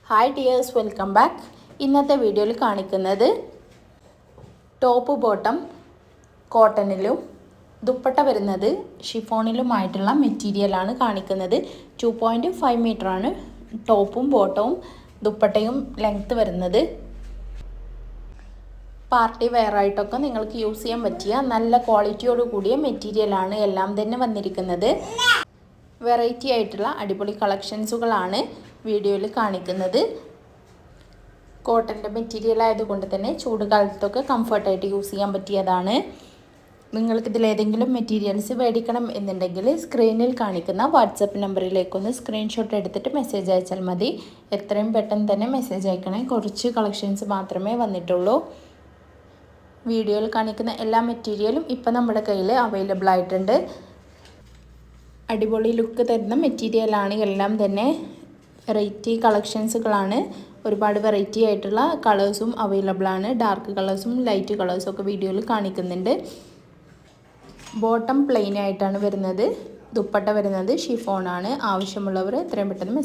Hi dears, welcome back. ഇന്നത്തെ വീഡിയോയിൽ കാണിക്കുന്നത് ടോപ്പ് ബോട്ടം കോട്ടണിലും ദുപ്പട്ട വരുന്നത് ഷിഫോണിലുമായിട്ടുള്ള മെറ്റീരിയലാണ് കാണിക്കുന്നത്. 2.5 മീറ്ററാണ് ടോപ്പും ബോട്ടവും ദുപ്പട്ടയും ലെങ്ത്ത് വരുന്നത്. പാർട്ടി വെയർ ആയിട്ടൊക്കെ നിങ്ങൾക്ക് യൂസ് ചെയ്യാൻ പറ്റിയ നല്ല ക്വാളിറ്റിയോട് കൂടിയ മെറ്റീരിയലാണ് എല്ലാം തന്നെ വന്നിരിക്കുന്നത്. വെറൈറ്റി ആയിട്ടുള്ള അടിപൊളി കളക്ഷൻസുകളാണ് വീഡിയോയിൽ കാണിക്കുന്നത്. കോട്ടൻ്റെ മെറ്റീരിയൽ ആയതുകൊണ്ട് തന്നെ ചൂട് കാലത്തൊക്കെ കംഫർട്ടായിട്ട് യൂസ് ചെയ്യാൻ പറ്റിയതാണ്. നിങ്ങൾക്കിതിലേതെങ്കിലും മെറ്റീരിയൽസ് മേടിക്കണം എന്നുണ്ടെങ്കിൽ സ്ക്രീനിൽ കാണിക്കുന്ന വാട്സപ്പ് നമ്പറിലേക്കൊന്ന് സ്ക്രീൻഷോട്ട് എടുത്തിട്ട് മെസ്സേജ് അയച്ചാൽ മതി. എത്രയും പെട്ടെന്ന് തന്നെ മെസ്സേജ് അയക്കണേ. കുറച്ച് കളക്ഷൻസ് മാത്രമേ വന്നിട്ടുള്ളൂ. വീഡിയോയിൽ കാണിക്കുന്ന എല്ലാ മെറ്റീരിയലും ഇപ്പം നമ്മുടെ കയ്യിൽ അവൈലബിൾ ആയിട്ടുണ്ട്. അടിപൊളി ലുക്ക് തരുന്ന മെറ്റീരിയലാണ് എല്ലാം തന്നെ. വെറൈറ്റി കളക്ഷൻസുകളാണ്. ഒരുപാട് വെറൈറ്റി ആയിട്ടുള്ള കളേഴ്സും അവൈലബിൾ ആണ്. ഡാർക്ക് കളേഴ്സും ലൈറ്റ് കളേഴ്സും ഒക്കെ വീഡിയോയിൽ കാണിക്കുന്നുണ്ട്. ബോട്ടം പ്ലെയിൻ ആയിട്ടാണ് വരുന്നത്. ദുപ്പട്ട വരുന്നത് ഷിഫോണാണ്. ആവശ്യമുള്ളവർ എത്രയും പെട്ടെന്ന്